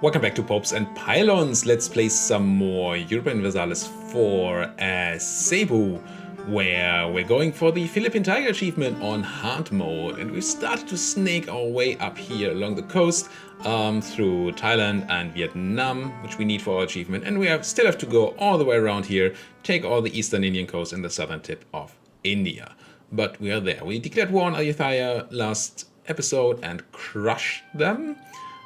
Welcome back to Popes and Pylons. Let's play some more Europa Universalis IV as Cebu, where we're going for the Philippine Tiger achievement on hard mode. And we've started to snake our way up here along the coast through Thailand and Vietnam, which we need for our achievement. And we still have to go all the way around here, take all the eastern Indian coast and the southern tip of India. But we are there. We declared war on Ayutthaya last episode and crushed them.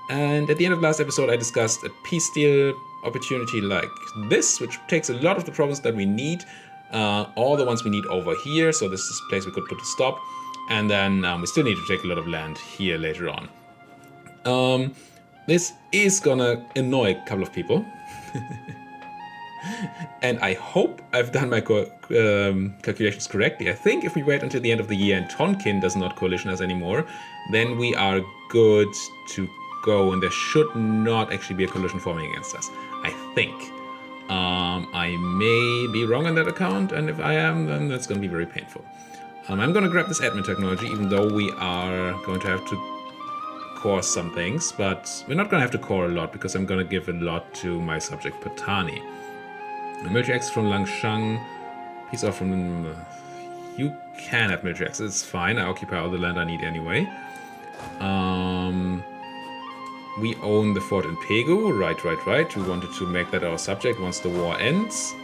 And at the end of last episode, I discussed a peace deal opportunity like this, which takes a lot of the problems that we need, all the ones we need over here. So this is a place we could put a stop. And then we still need to take a lot of land here later on. This is gonna annoy a couple of people. And I hope I've done my calculations correctly. I think if we wait until the end of the year and Tonkin does not coalition us anymore, then we are good to go, and there should not actually be a coalition forming against us, I think. I may be wrong on that account, and if I am, then that's going to be very painful. I'm going to grab this admin technology, even though we are going to have to core some things, but we're not going to have to core a lot, because I'm going to give a lot to my subject Patani. Military access from Langshan, peace off from... You can have military access, it's fine, I occupy all the land I need anyway. We own the fort in Pegu, right. We wanted to make that our subject once the war ends.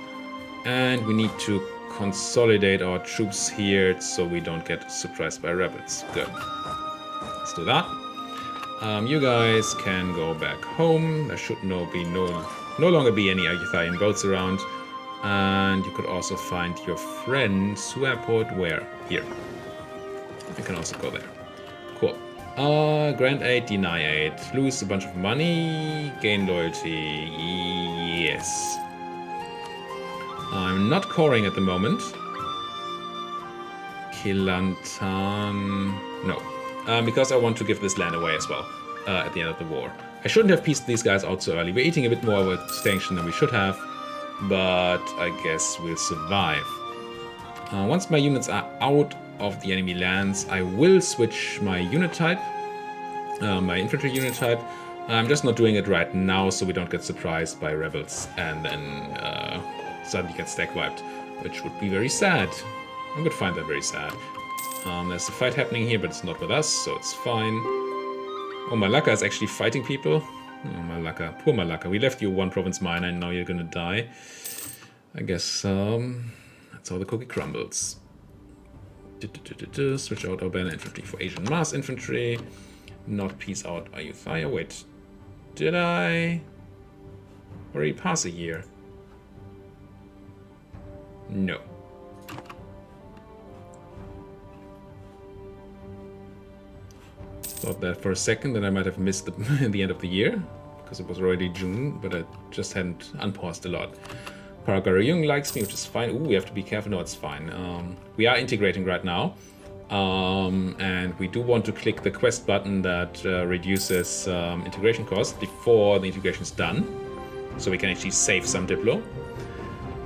And we need to consolidate our troops here so we don't get surprised by rebels. Good. Let's do that. You guys can go back home. There should no longer be any Ayutthayan boats around. And you could also find your friend Suaport where? Here. You can also go there. Cool. Grant aid, deny aid. Lose a bunch of money, gain loyalty. Yes. I'm not coring at the moment. Kilantan. No. Because I want to give this land away as well at the end of the war. I shouldn't have pieced these guys out so early. We're eating a bit more of a extinction than we should have, but I guess we'll survive. Once my units are out of the enemy lands, I will switch my unit type, my infantry unit type. I'm just not doing it right now so we don't get surprised by rebels and then suddenly get stack wiped, which would be very sad. I would find that very sad. There's a fight happening here, but it's not with us, so it's fine. Oh, Malacca is actually fighting people. Oh, Malacca. Poor Malacca. We left you one province minor and now you're gonna die. I guess that's how the cookie crumbles. Switch out our banner infantry for Asian mass infantry. Not piece out Ayutthaya. Wait, did I already pass a year? No. Thought that for a second that I might have missed the end of the year, because it was already June, but I just hadn't unpaused a lot. Paragarayung likes me, which is fine. Ooh, we have to be careful. No, it's fine. We are integrating right now. And we do want to click the quest button that reduces integration costs before the integration is done. So we can actually save some Diplo.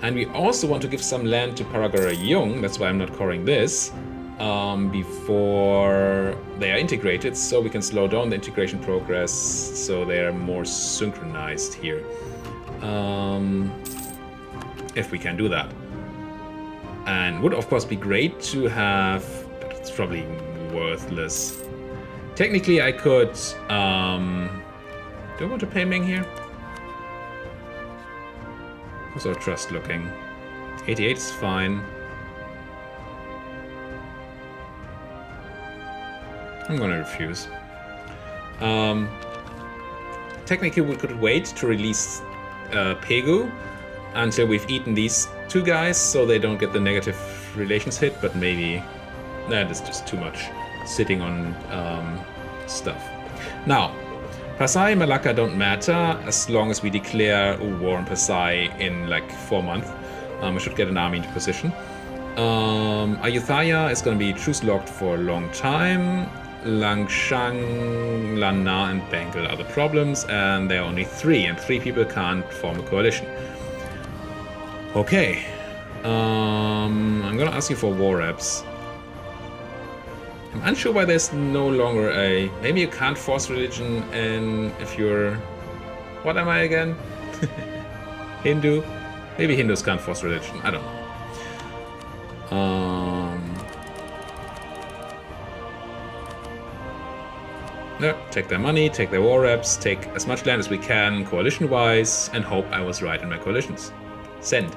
And we also want to give some land to Paragarayung. That's why I'm not coring this. Before they are integrated, so we can slow down the integration progress so they are more synchronized here. If we can do that. And would of course be great to have, but it's probably worthless. Technically I could, do I want to pay Ming here? How's our trust looking? 88 is fine. I'm gonna refuse. Technically we could wait to release Pegu until we've eaten these two guys so they don't get the negative relations hit, but maybe that is just too much sitting on stuff. Now, Pasai, Malacca don't matter as long as we declare war on Pasai in like 4 months. We should get an army into position. Ayutthaya is going to be truce locked for a long time. Langshan, Lanna and Bengal are the problems, and there are only 3, and 3 people can't form a coalition. Okay, I'm gonna ask you for war reps. I'm unsure why there's no longer a... Maybe you can't force religion and if you're What am I again? Hindu? Maybe Hindus can't force religion. I don't know. No, take their money, take their war reps, take as much land as we can coalition-wise, and hope I was right in my coalitions. Send.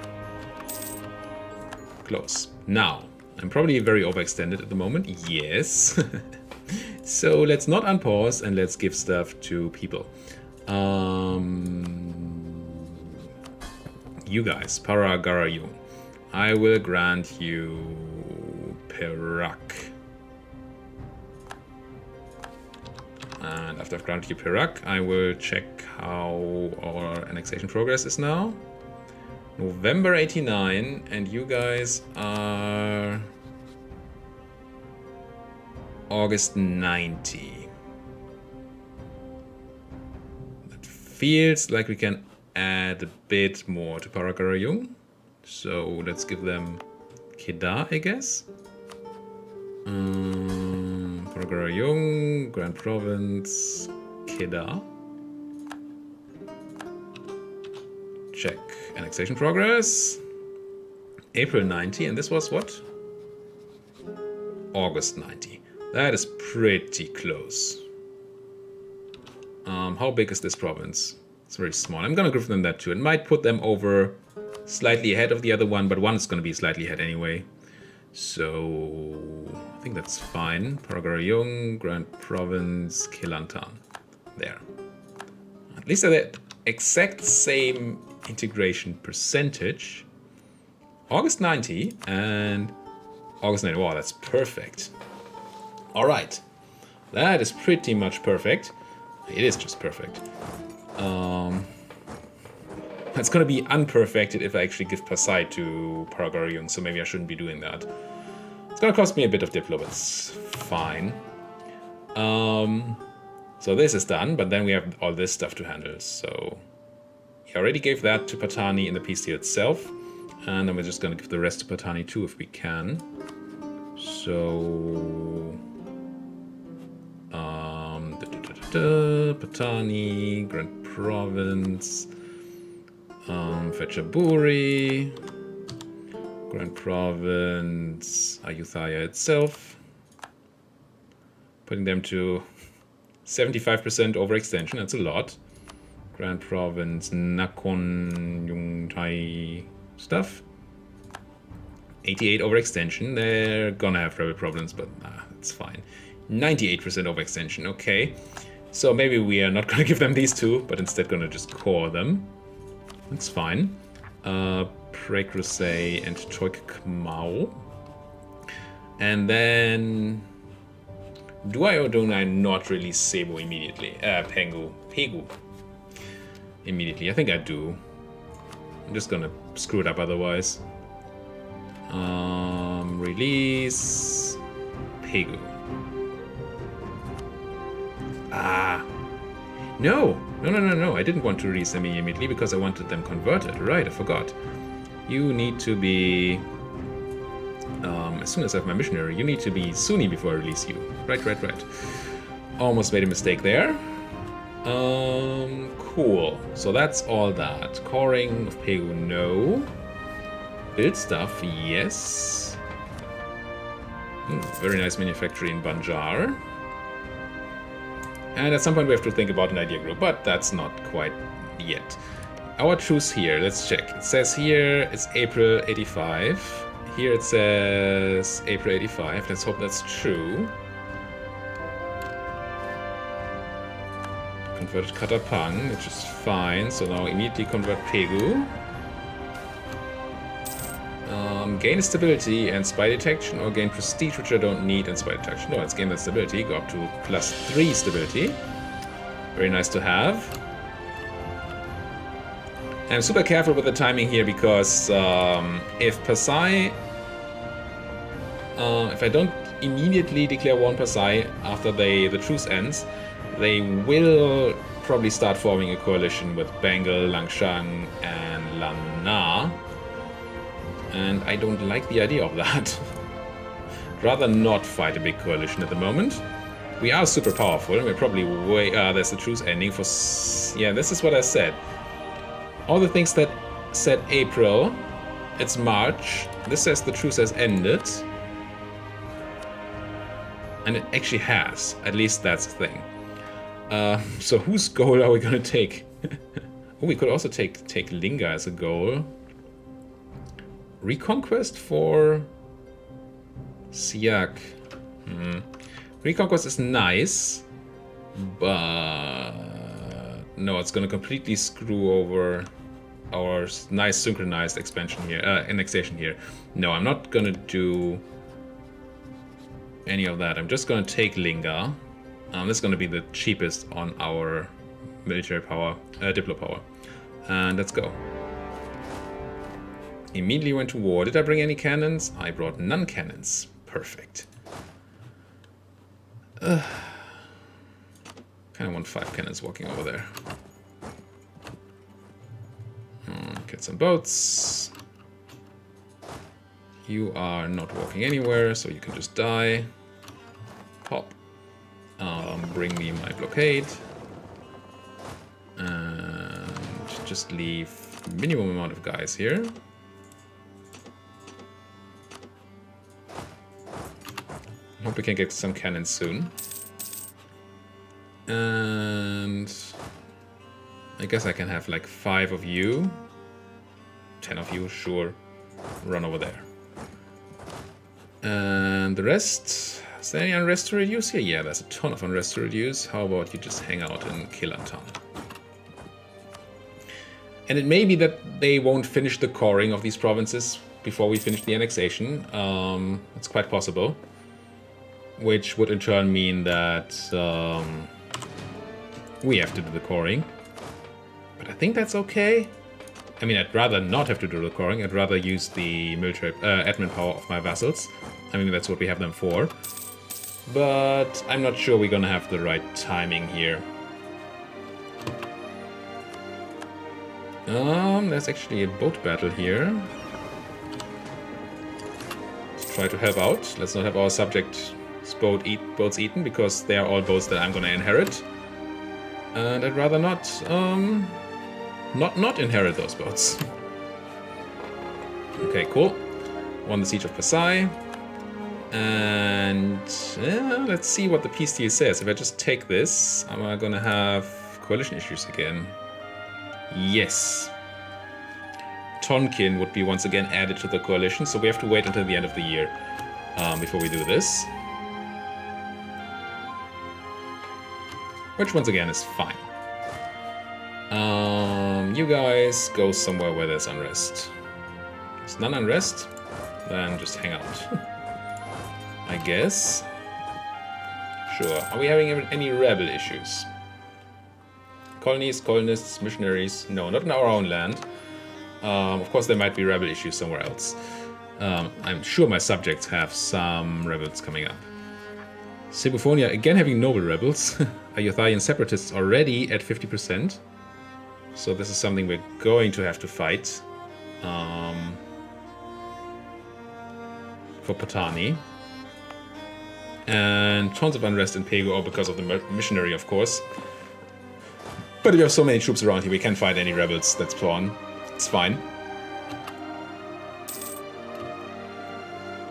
Close. Now, I'm probably very overextended at the moment. Yes. So let's not unpause and let's give stuff to people. You guys, Paragarayun. I will grant you Perak. And after I've granted you Perak, I will check how our annexation progress is now. November 89, and you guys are August 90. That feels like we can add a bit more to Paragarayung. So let's give them Kedah, I guess. Paragarayung, Grand Province, Kedah. Check annexation progress. April 90, and this was what? August 90. That is pretty close. How big is this province? It's very small. I'm gonna give them that too. It might put them over slightly ahead of the other one, but one is gonna be slightly ahead anyway. So I think that's fine. Paragarayung, Grand Province, Kelantan. There. At least they're the exact same integration percentage. August 90 and August 90. Wow, that's perfect. All right. That is pretty much perfect. It is just perfect. It's going to be unperfected if I actually give Pasai to Paragarayung, so maybe I shouldn't be doing that. It's going to cost me a bit of Diplo, but it's fine. So this is done, but then we have all this stuff to handle. So he already gave that to Patani in the peace deal itself. And then we're just going to give the rest to Patani too if we can. So Patani, Grand Province, Phetchaburi, Grand Province, Ayutthaya itself, putting them to 75% overextension. That's a lot. Grand Province, Nakhon Yungtai stuff. 88 overextension. They're gonna have rebel problems, but it's fine. 98% overextension. Okay. So maybe we are not gonna give them these two, but instead gonna just core them. That's fine. Precrusay and Choik Kmau. And then do I or do I not release Cebu immediately? Pegu. Immediately. I think I do. I'm just gonna screw it up otherwise. Release Pegu. No. I didn't want to release them immediately because I wanted them converted. Right, I forgot. You need to be... as soon as I have my missionary, you need to be Sunni before I release you. Right. Almost made a mistake there. Cool. So that's all that. Coring of Pegu, no. Build stuff, yes. Very nice manufactory in Banjar. And at some point we have to think about an idea group, but that's not quite yet. Our truce here, let's check. It says here it's April 85. Here it says April 85. Let's hope that's true. Converted Katapang, which is fine. So now immediately convert Pegu. Gain stability and spy detection, or gain prestige, which I don't need, and spy detection. No, let's gain that stability. Go up to +3 stability. Very nice to have. I'm super careful with the timing here because if Pasai, if I don't immediately declare war on Pasai after the truce ends, they will probably start forming a coalition with Bengal, Langshan, and Lanna. And I don't like the idea of that. Rather not fight a big coalition at the moment. We are super powerful, and we're probably way... there's the truce ending for... Yeah, this is what I said. All the things that said April, it's March. This says the truce has ended. And it actually has. At least that's the thing. So whose goal are we going to take? Oh, we could also take Linga as a goal. Reconquest for Siak. Reconquest is nice, but no, it's going to completely screw over our nice synchronized expansion here, annexation here. No, I'm not going to do any of that. I'm just going to take Linga. This is going to be the cheapest on our military power, Diplo power. And let's go. Immediately went to war. Did I bring any cannons? I brought none cannons. Perfect. Kind of want 5 cannons walking over there. Get some boats. You are not walking anywhere, so you can just die. Pop. Bring me my blockade. And just leave minimum amount of guys here. Hope we can get some cannons soon. And I guess I can have like 5 of you. 10 of you, sure. Run over there. And the rest... Is there any unrest to reduce here? Yeah, there's a ton of unrest to reduce. How about you just hang out in Kilantan? And it may be that they won't finish the coring of these provinces before we finish the annexation. It's quite possible. Which would in turn mean that we have to do the coring. But I think that's okay. I mean, I'd rather not have to do the coring. I'd rather use the military admin power of my vassals. I mean, that's what we have them for. But I'm not sure we're gonna have the right timing here. There's actually a boat battle here. Let's try to help out. Let's not have our subjects' boats eaten, because they are all boats that I'm gonna inherit. And I'd rather not inherit those boats. Okay, cool. Won the Siege of Pasai. And let's see what the peace deal says. If I just take this, am I gonna have coalition issues again? Yes. Tonkin would be once again added to the coalition, so we have to wait until the end of the year before we do this. Which once again is fine. You guys go somewhere where there's unrest. There's none unrest? Then just hang out. I guess. Sure. Are we having any rebel issues? Colonies, colonists, missionaries? No, not in our own land. Of course, there might be rebel issues somewhere else. I'm sure my subjects have some rebels coming up. Cebufonia again having noble rebels. Ayuthalian separatists already at 50%. So this is something we're going to have to fight. For Patani. And tons of unrest in Pego because of the missionary, of course. But we have so many troops around here, we can't fight any rebels that spawn. It's fine.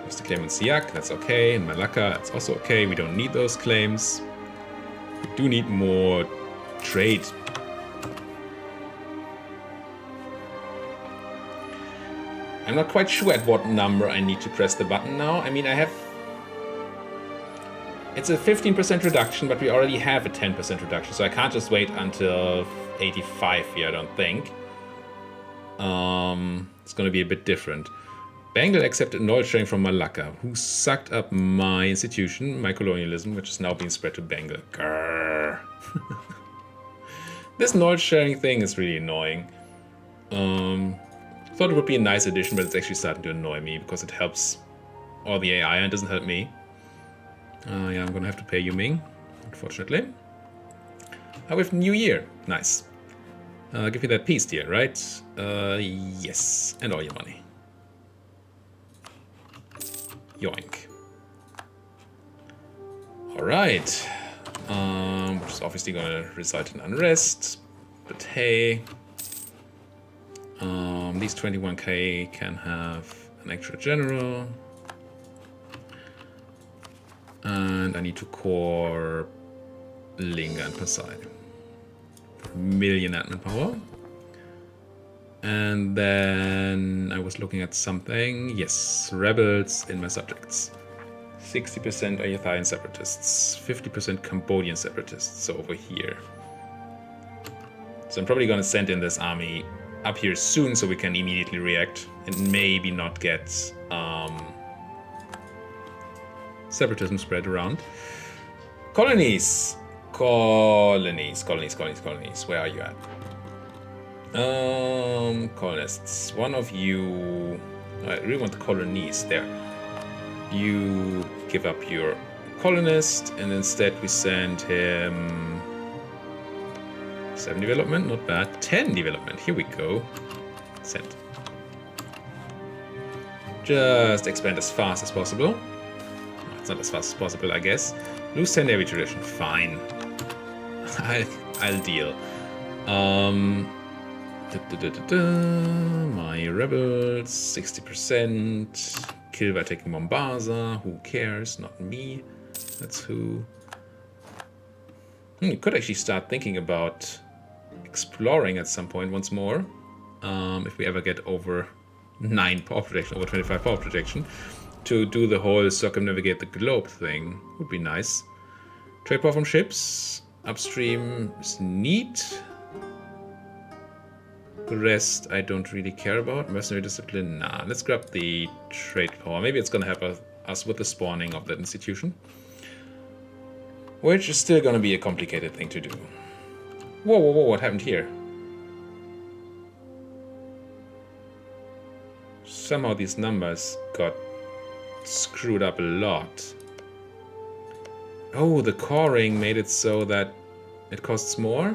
There's the claim in Siak, that's okay. In Malacca, that's also okay. We don't need those claims. We do need more trade. I'm not quite sure at what number I need to press the button now. I mean, I have... It's a 15% reduction, but we already have a 10% reduction, so I can't just wait until 85 here, I don't think. It's going to be a bit different. Bengal accepted knowledge sharing from Malacca, who sucked up my institution, my colonialism, which is now being spread to Bengal. Grrr. This knowledge sharing thing is really annoying. Thought it would be a nice addition, but it's actually starting to annoy me because it helps all the AI and it doesn't help me. Yeah, I'm gonna have to pay you Ming, unfortunately. With New Year, nice. Give me that peace deal, right? Yes, and all your money. Yoink. All right. which is obviously going to result in unrest. But hey, these 21k can have an extra general. And I need to core Linga and Pasai. 1 million admin power. And then I was looking at something. Yes, rebels in my subjects. 60% are Ethiopian separatists, 50% Cambodian separatists, so over here. So I'm probably going to send in this army up here soon so we can immediately react and maybe not get separatism spread around. Colonies! Colonies. Where are you at? Colonists. One of you... I really want the colonies there. You give up your colonist, and instead we send him 7 development, not bad. 10 development, here we go. Send. Just expand as fast as possible. It's not as fast as possible, I guess. Lose 10 Navy tradition, fine. I'll deal. My rebels, 60%. Kill by taking Mombasa. Who cares? Not me. That's who. You could actually start thinking about exploring at some point once more. If we ever get over 9 power projection, over 25 power projection, to do the whole circumnavigate the globe thing would be nice. Trade power from ships. Upstream is neat. The rest I don't really care about. Mercenary discipline, nah. Let's grab the trade power. Maybe it's gonna help us with the spawning of that institution. Which is still gonna be a complicated thing to do. Whoa, what happened here? Somehow these numbers got screwed up a lot. Oh, the coring made it so that it costs more?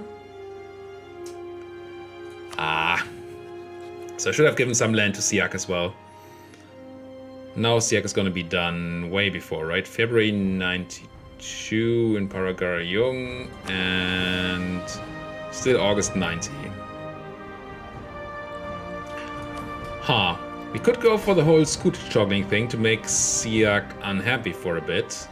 Ah. So I should have given some land to Siak as well. Now Siak is going to be done way before, right? February 92 in Paragarayung and still August 90. Huh. We could go for the whole scooter toggling thing to make Siak unhappy for a bit.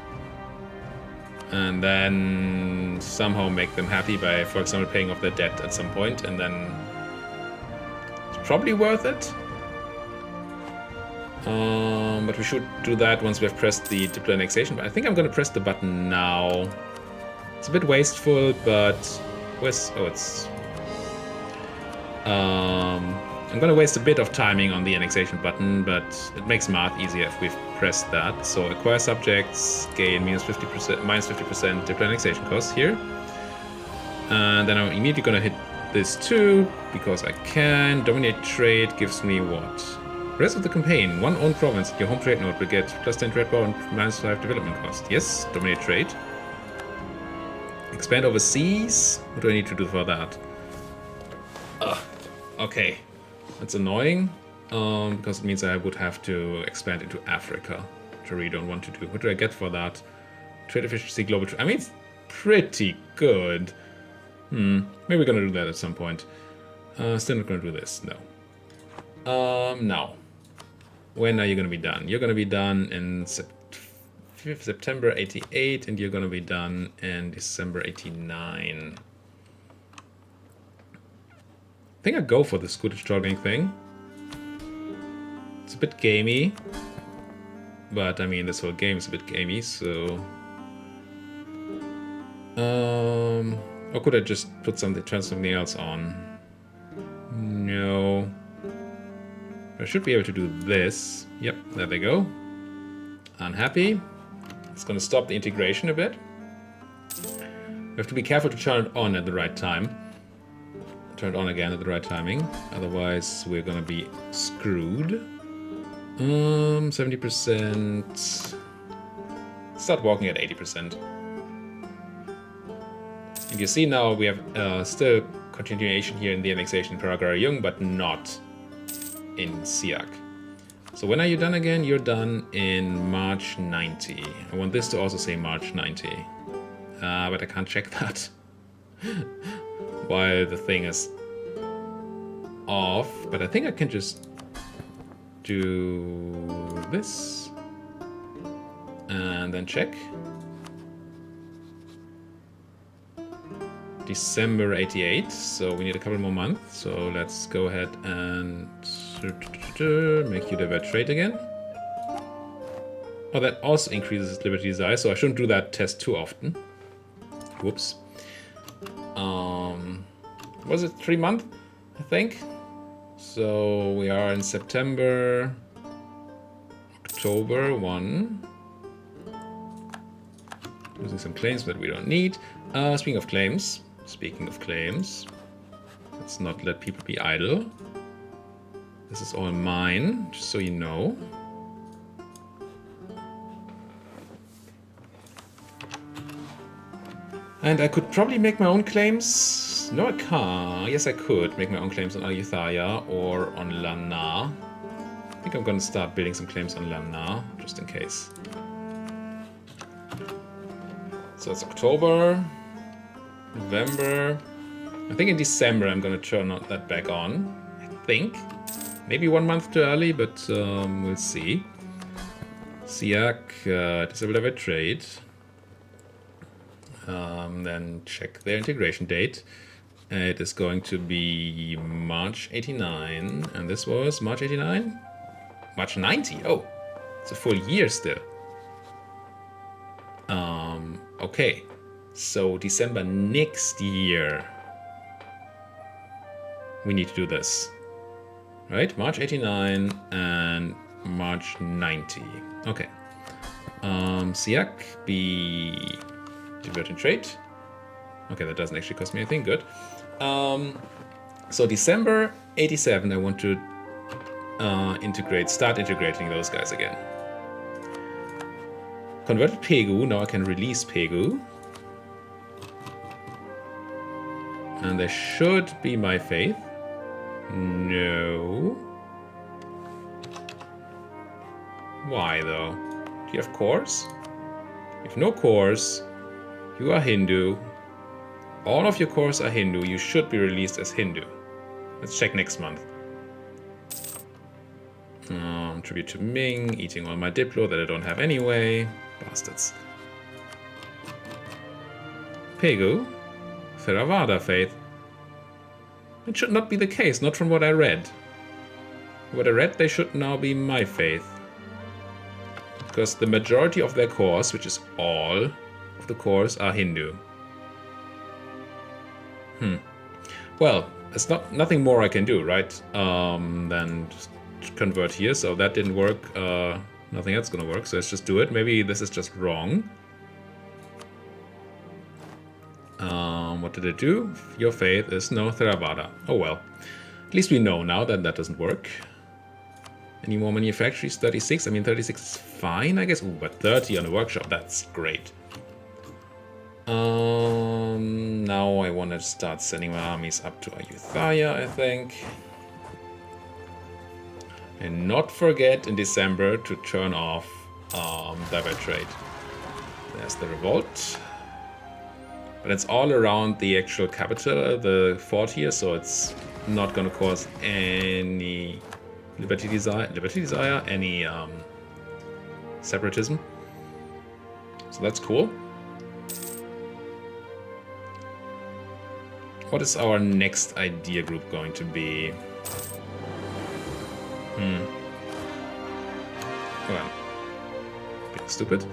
And then somehow make them happy by, for example, paying off their debt at some point, and then it's probably worth it. But we should do that once we have pressed the diplo annexation. But I think I'm going to press the button now. It's a bit wasteful, but where's... oh, it's... I'm going to waste a bit of timing on the annexation button, but it makes math easier if we've pressed that. So acquire subjects, gain minus 50% diplo annexation costs here. And then I'm immediately going to hit this too, because I can. Dominate trade gives me what? Rest of the campaign, one own province, your home trade node will get plus 10 trade power and minus 5 development cost. Yes, dominate trade. Expand overseas. What do I need to do for that? Okay. That's annoying, because it means I would have to expand into Africa, which I really don't want to do. What do I get for that? Trade efficiency, global trade. I mean, it's pretty good. Maybe we're gonna do that at some point. Still not gonna do this, no. Now. When are you gonna be done? You're gonna be done in September 88, and you're gonna be done in December 89. I think I'd go for the scooter jogging thing. It's a bit gamey. But, I mean, this whole game is a bit gamey, so... or could I just put something, turn something else on? No. I should be able to do this. Yep, there they go. Unhappy. It's gonna stop the integration a bit. We have to be careful to turn it on at the right time. Turn it on again at the right timing, otherwise we're gonna be screwed. 70%. Start walking at 80%. And you see now we have still continuation here in the annexation in Paragarayung, but not in Siak. So when are you done again? You're done in March 90. I want this to also say March 90. But I can't check that while the thing is off. But I think I can just do this and then check. December 88, so we need a couple more months. So let's go ahead and make you divert trade again. Oh, that also increases liberty desire, so I shouldn't do that test too often. Whoops. Was it 3 months? I think. So we are in September, October 1. Using some claims that we don't need. Speaking of claims, let's not let people be idle. This is all mine, just so you know. And I could probably make my own claims. No, I can't. Yes, I could make my own claims on Ayutthaya or on Lana. I think I'm gonna start building some claims on Lana, just in case. So it's October, November. I think in December I'm gonna turn that back on. I think. Maybe 1 month too early, but we'll see. SIAC, disable divert trade. Then check their integration date. It is going to be March 89, and this was March 89? March 90, oh, it's a full year still. Okay, so December next year, we need to do this. Right, March 89 and March 90, okay. SIAC, be divert and trade. Okay, that doesn't actually cost me anything, good. So December 87, I want to start integrating those guys again. Converted Pegu, now I can release Pegu. And they should be my faith. No. Why though? Do you have cores? If no cores, you are Hindu. All of your cores are Hindu. You should be released as Hindu. Let's check next month. Tribute to Ming, eating all my Diplo that I don't have anyway. Bastards. Pegu, Theravada faith. It should not be the case, not from what I read. What I read, they should now be my faith. Because the majority of their cores, which is all of the cores, are Hindu. Well, it's nothing more I can do, right? Than just convert here. So that didn't work. Nothing else is gonna work. So let's just do it. Maybe this is just wrong. What did it do? Your faith is no Theravada. Oh well. At least we know now that that doesn't work. Any more manufacturers? 36. I mean, 36 is fine, I guess. Ooh, but 30 on a workshop. That's great. Now I want to start sending my armies up to Ayutthaya, I think. And not forget in December to turn off divert trade. There's the revolt. But it's all around the actual capital, the fort here, so it's not going to cause any liberty desire, any separatism. So that's cool. What is our next idea group going to be? Well, being stupid.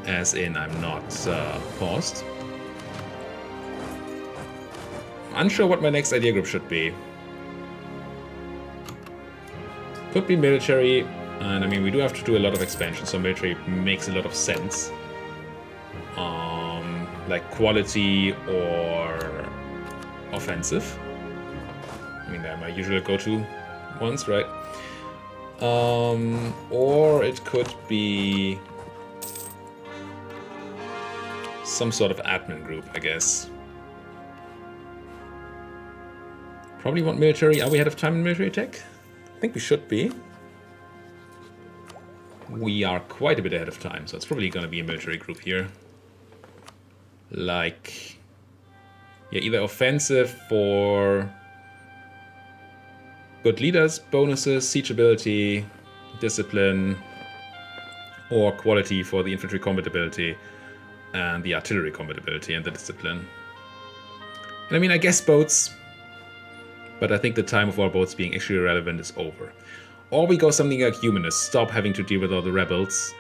As in, I'm not paused. Unsure what my next idea group should be. Could be military, and I mean, we do have to do a lot of expansion, so military makes a lot of sense. Like quality or offensive. I mean, they're my usual go-to ones, right? Or it could be some sort of admin group, I guess. Probably want military. Are we ahead of time in military tech? I think we should be. We are quite a bit ahead of time, so it's probably going to be a military group here. like, yeah, either offensive for good leaders, bonuses, siege ability, discipline, or quality for the infantry combat ability and the artillery combat ability and the discipline. And I mean, I guess boats, but I think the time of our boats being actually relevant is over. Or we go something like Humanist, stop having to deal with all the rebels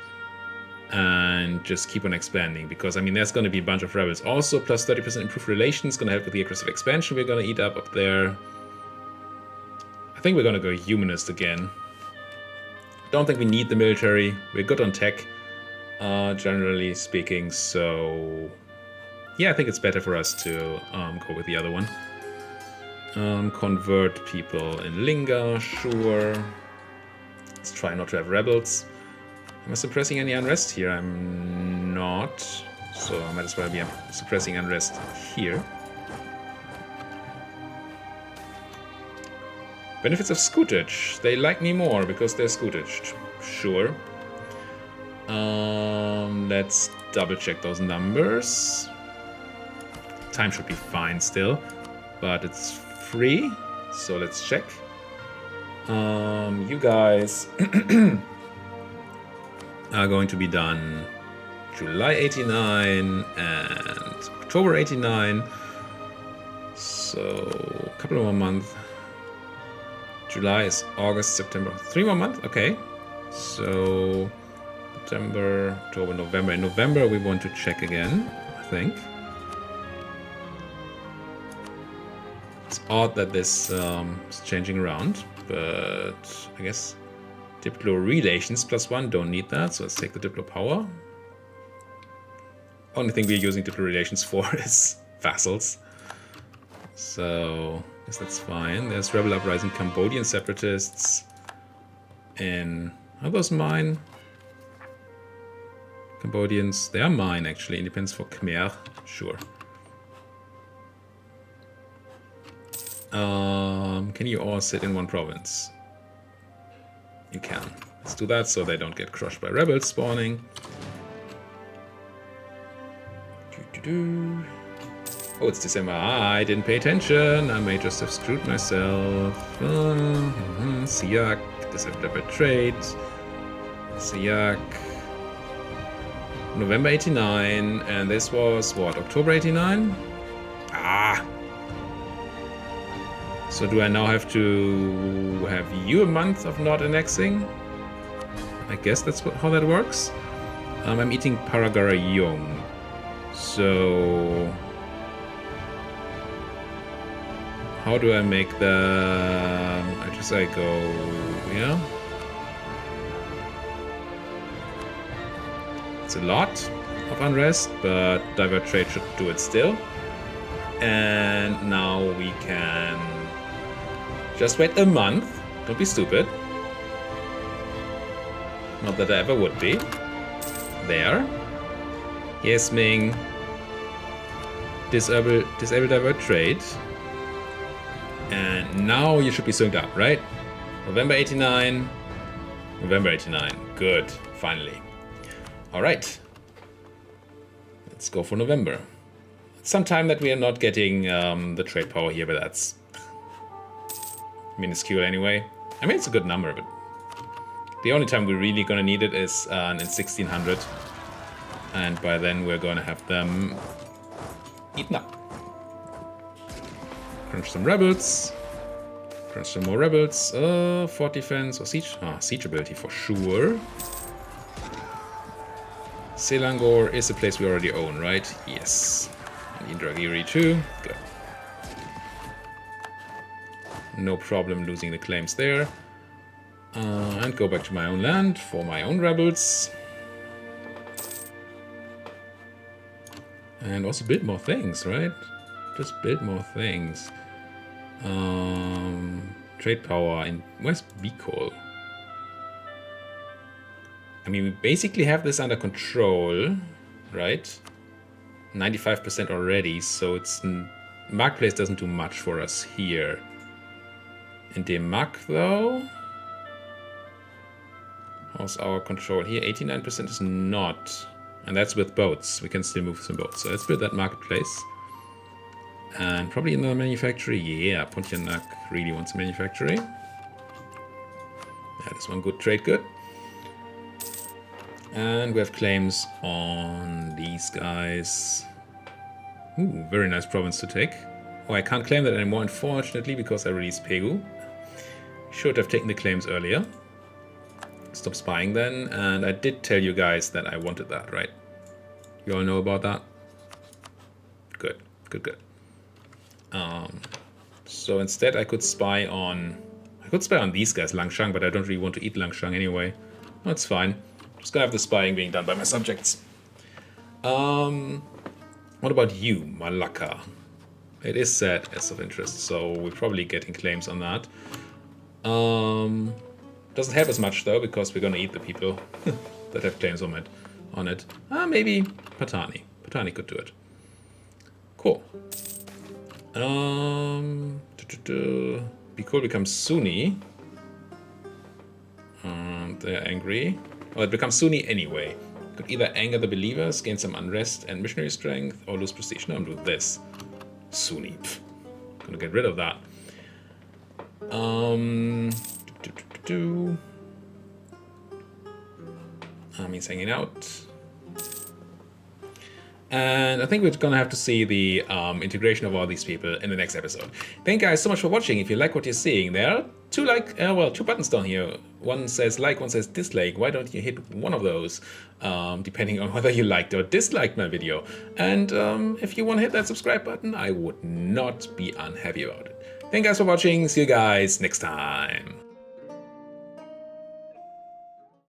and just keep on expanding, because I mean there's going to be a bunch of rebels. Also plus 30% improved relations, going to help with the aggressive expansion we're going to eat up there. I think we're going to go Humanist again. Don't think we need the military, we're good on tech, generally speaking, so yeah, I think it's better for us to go with the other one. Convert people in Linga, sure. Let's try not to have rebels. Am I suppressing any unrest here? I'm not. So I might as well be suppressing unrest here. Benefits of scootage. They like me more because they're scootaged. Sure. Let's double check those numbers. Time should be fine still, but it's free. So let's check. You guys are going to be done July 89 and October 89. So a couple more months. July is August, September. 3 more months? Okay. So September, October, November. In November we want to check again, I think. It's odd that this is changing around, but I guess Diplo relations +1, don't need that, so let's take the Diplo power. Only thing we're using Diplo relations for is vassals. So I guess that's fine. There's rebel uprising Cambodian separatists in, are those mine? Cambodians, they are mine actually. Independence for Khmer, sure. Can you all sit in one province? You can. Let's do that so they don't get crushed by rebels spawning. Oh, it's December. I didn't pay attention. I may just have screwed myself. Siak, December trade. Siak. November 89. And this was what? October 89? Ah! So do I now have to have you a month of not annexing? I guess that's how that works. I'm eating Paragarayong. So how do I make the... I go, yeah. It's a lot of unrest, but divert trade should do it still. And now we can just wait a month. Don't be stupid. Not that I ever would be. There. Yes, Ming. Disable divert trade. And now you should be synced up, right? November 89. November 89. Good. Finally. Alright. Let's go for November. It's some time that we are not getting the trade power here, but that's minuscule anyway. I mean, it's a good number, but the only time we're really gonna need it is in 1600. And by then we're gonna have them eaten up. Crunch some rebels. Crunch some more rebels. Fort defense or siege. Siege ability for sure. Selangor is a place we already own, right? Yes. And Indragiri too. Good. No problem losing the claims there. And go back to my own land for my own rebels. And also build more things, right? Just build more things. Trade power in where's Bicol? I mean, we basically have this under control, right? 95% already, so it's marketplace doesn't do much for us here. In Demak though, how's our control here? 89% is not And that's with boats. We can still move some boats. So let's build that marketplace. And probably another manufactory. Yeah, Pontianak really wants a manufactory. That is one good trade good. And we have claims on these guys. Ooh, very nice province to take. Oh, I can't claim that anymore, unfortunately, because I released Pegu. Should have taken the claims earlier. Stop spying then. And I did tell you guys that I wanted that, right? You all know about that? Good, good, good. So instead I could spy on... I could spy on these guys, Langshang, but I don't really want to eat Langshang anyway. That's fine. Just gonna have the spying being done by my subjects. What about you, Malacca? It is set as of interest, so we're probably getting claims on that. Doesn't help us much though, because we're gonna eat the people that have claims on it. Maybe Patani. Patani could do it. Cool. Bikol becomes Sunni. They're angry. Well, it becomes Sunni anyway. Could either anger the believers, gain some unrest and missionary strength, or lose prestige. No, I'm doing this. Sunni. Pff. Gonna get rid of that. He's hanging out. And I think we're gonna have to see the integration of all these people in the next episode. Thank you guys so much for watching. If you like what you're seeing, there are two buttons down here. One says like, one says dislike. Why don't you hit one of those, depending on whether you liked or disliked my video. And if you want to hit that subscribe button, I would not be unhappy about it. Thank you guys for watching. See you guys next time.